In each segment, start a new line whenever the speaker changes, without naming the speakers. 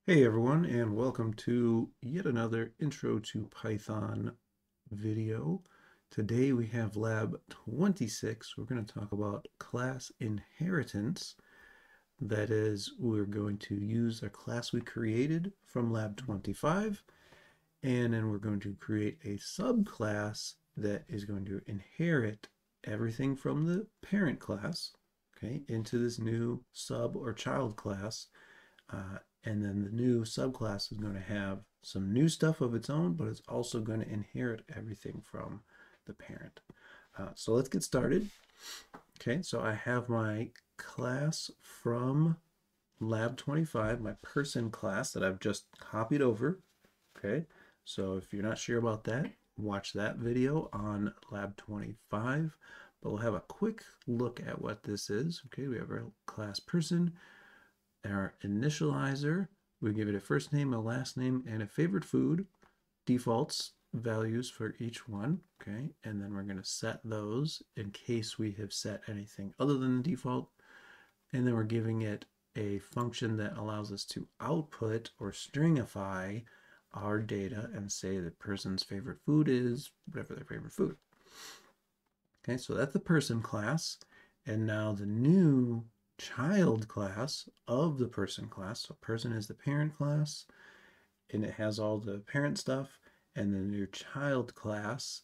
Hey everyone, and welcome to yet another Intro to Python video. Today we have Lab 26. We're going to talk about class inheritance. That is, we're going to use a class we created from Lab 25, and then we're going to create a subclass that is going to inherit everything from the parent class, okay, into this new sub or child class. And then the new subclass is going to have some new stuff of its own, but it's also going to inherit everything from the parent. So let's get started. Okay, so I have my class from Lab 25, my person class that I've just copied over. Okay, so if you're not sure about that, watch that video on Lab 25. But we'll have a quick look at what this is. Okay, we have our class person, our initializer. We give it a first name, a last name, and a favorite food. Defaults values for each one. Okay, and then we're going to set those in case we have set anything other than the default. And then we're giving it a function that allows us to output or stringify our data and say the person's favorite food is whatever their favorite food. Okay, so that's the person class. And now the new child class of the person class. So person is the parent class, and it has all the parent stuff. And then your child class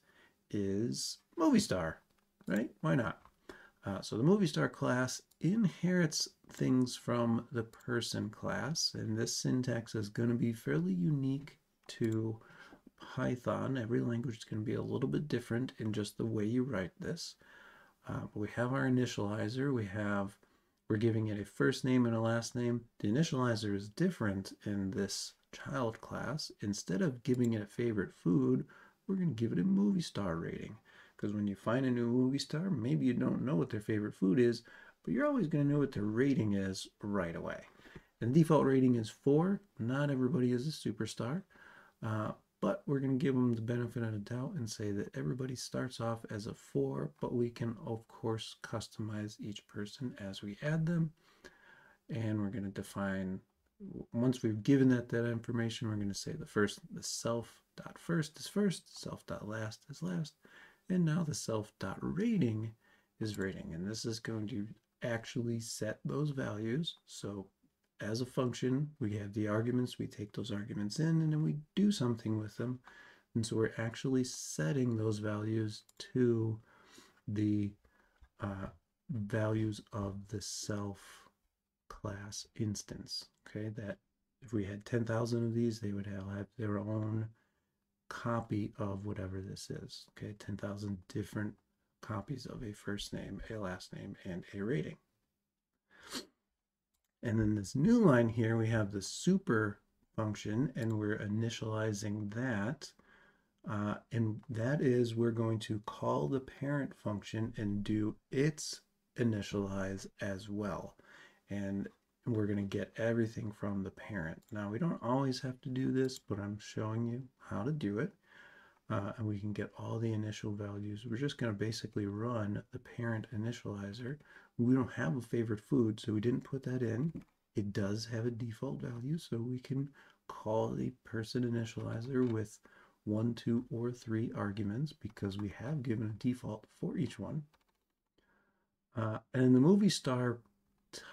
is movie star, right? Why not? So the movie star class inherits things from the person class, and this syntax is going to be fairly unique to Python. Every language is going to be a little bit different in just the way you write this. But we have our initializer. We're giving it a first name and a last name. The initializer is different in this child class. Instead of giving it a favorite food, we're going to give it a movie star rating. Because when you find a new movie star, maybe you don't know what their favorite food is, but you're always going to know what their rating is right away. And the default rating is 4. Not everybody is a superstar. But we're going to give them the benefit of the doubt and say that everybody starts off as a 4, but we can, of course, customize each person as we add them. And we're going to define, once we've given that information, we're going to say the self.first is first, self.last is last, and now the self.rating is rating. And this is going to actually set those values. So as a function, we have the arguments, we take those arguments in, and then we do something with them. And so we're actually setting those values to the values of the self class instance. Okay, that if we had 10,000 of these, they would have their own copy of whatever this is. Okay, 10,000 different copies of a first name, a last name, and a rating. And then this new line here, we have the super function, and we're initializing that. And that is, we're going to call the parent function and do its initialize as well. And we're going to get everything from the parent. Now, we don't always have to do this, but I'm showing you how to do it. And we can get all the initial values. We're just going to basically run the parent initializer. We don't have a favorite food, so we didn't put that in. It does have a default value, so we can call the person initializer with 1, 2, or 3 arguments because we have given a default for each one. And the movie star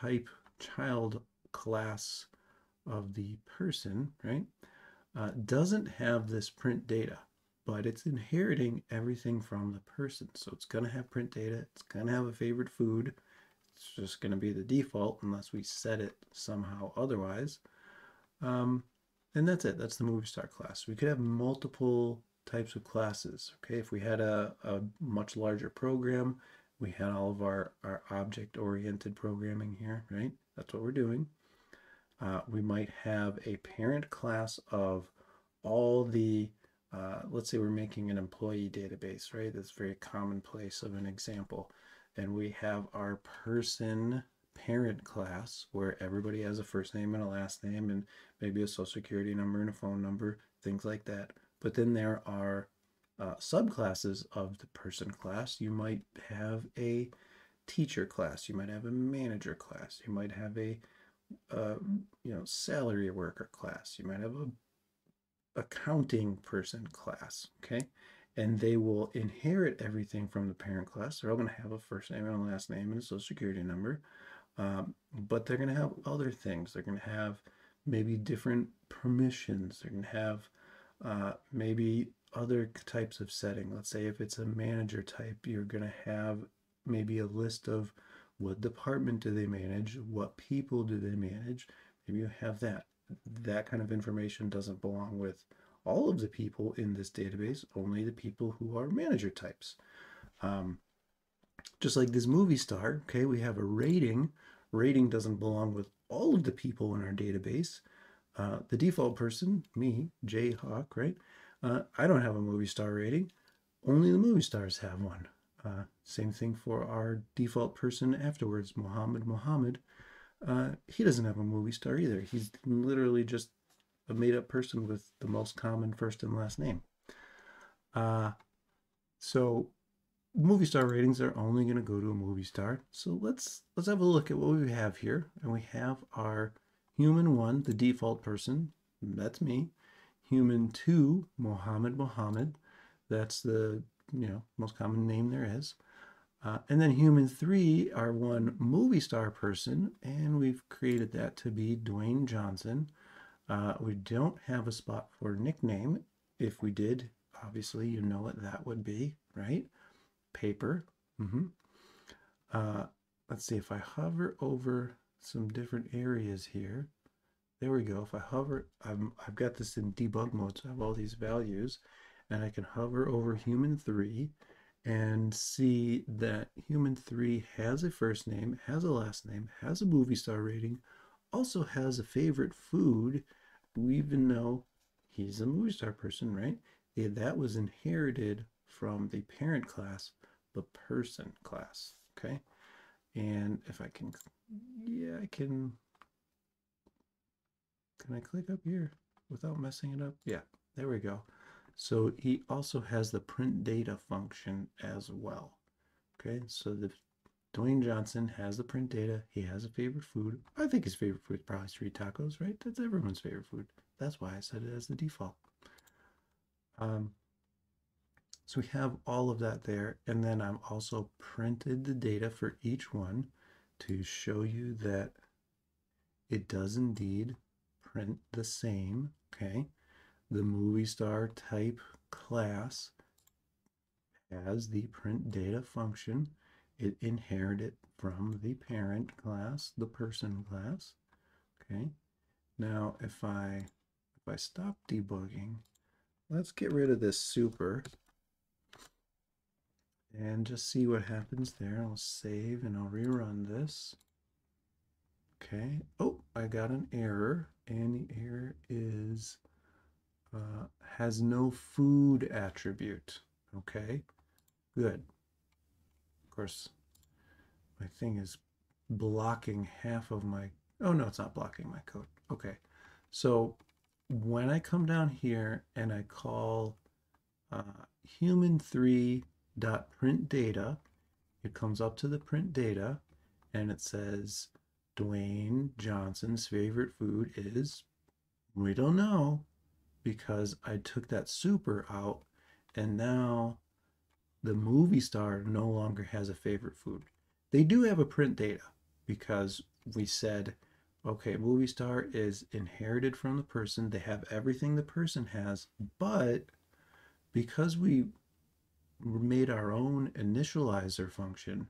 type child class of the person, right, doesn't have this print data, but it's inheriting everything from the person. So it's going to have print data. It's going to have a favorite food. It's just going to be the default unless we set it somehow otherwise. And that's it. That's the movie star class. We could have multiple types of classes. Okay, if we had a much larger program, we had all of our object-oriented programming here, right? That's what we're doing. We might have a parent class of all the, let's say we're making an employee database, right? That's very commonplace of an example. And we have our person parent class where everybody has a first name and a last name and maybe a social security number and a phone number, things like that. But then there are subclasses of the person class. You might have a teacher class, you might have a manager class, you might have a salary worker class. You might have a accounting person class, okay? And they will inherit everything from the parent class. They're all going to have a first name and a last name and a social security number. But they're going to have other things. They're going to have maybe different permissions. They're going to have maybe other types of setting. Let's say if it's a manager type, you're going to have maybe a list of what department do they manage, what people do they manage. Maybe you have that. That kind of information doesn't belong with all of the people in this database, only the people who are manager types. Just like this movie star, okay, we have a rating. Rating doesn't belong with all of the people in our database. The default person, me, Jayhawk, right? I don't have a movie star rating. Only the movie stars have one. Same thing for our default person afterwards, Mohammed. He doesn't have a movie star either. He's literally just a made-up person with the most common first and last name. So movie star ratings are only going to go to a movie star. So let's have a look at what we have here. And we have our human 1, the default person. That's me. Human 2, Mohammed. That's the most common name there is. And then human 3, our 1 movie star person, and we've created that to be Dwayne Johnson. We don't have a spot for nickname. If we did, obviously you know what that would be, right? Paper. Let's see, if I hover over some different areas here, there we go. If I hover, I've got this in debug mode, so I have all these values, and I can hover over human 3 and see that human 3 has a first name, has a last name, has a movie star rating, also has a favorite food. We even know he's a movie star person, right? That was inherited from the parent class, the person class, okay? And if I can, yeah, I can I click up here without messing it up? Yeah, there we go. So he also has the print data function as well. Okay, so the Dwayne Johnson has the print data. He has a favorite food. I think his favorite food is probably street tacos, right? That's everyone's favorite food. That's why I said it as the default. So we have all of that there. And then I've also printed the data for each one to show you that it does indeed print the same, okay? The movie star type class has the print data function. It inherited from the parent class, the person class, okay? Now, if I stop debugging, let's get rid of this super and just see what happens there. I'll save and I'll rerun this. Okay. Oh, I got an error, and the error is has no food attribute. Okay, good. Of course, my thing is blocking half of my, oh no, it's not blocking my code. Okay, so when I come down here and I call human3.printData, it comes up to the print data and it says Dwayne Johnson's favorite food is, we don't know, because I took that super out and now the movie star no longer has a favorite food. They do have a print data because we said, okay, movie star is inherited from the person. They have everything the person has, but because we made our own initializer function,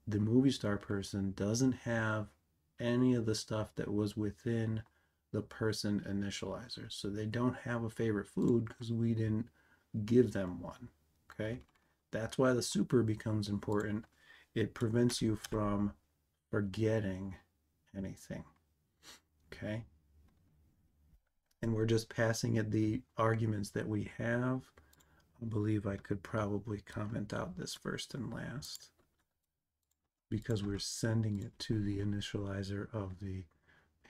the movie star person doesn't have any of the stuff that was within the person initializer. So they don't have a favorite food because we didn't give them one, okay? That's why the super becomes important. It prevents you from forgetting anything, okay? And we're just passing it the arguments that we have. I believe I could probably comment out this first and last because we're sending it to the initializer of the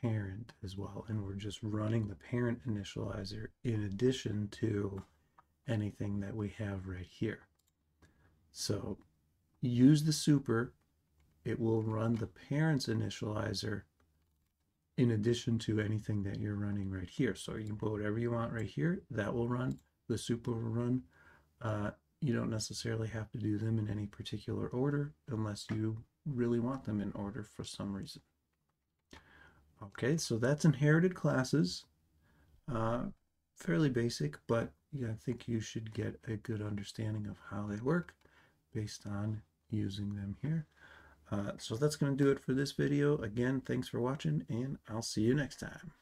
parent as well. And we're just running the parent initializer in addition to anything that we have right here. So use the super. It will run the parent's initializer in addition to anything that you're running right here. So you can put whatever you want right here. That will run. The super will run. You don't necessarily have to do them in any particular order unless you really want them in order for some reason. Okay, so that's inherited classes. Fairly basic, but yeah, I think you should get a good understanding of how they work based on using them here. So that's going to do it for this video. Again, thanks for watching, and I'll see you next time.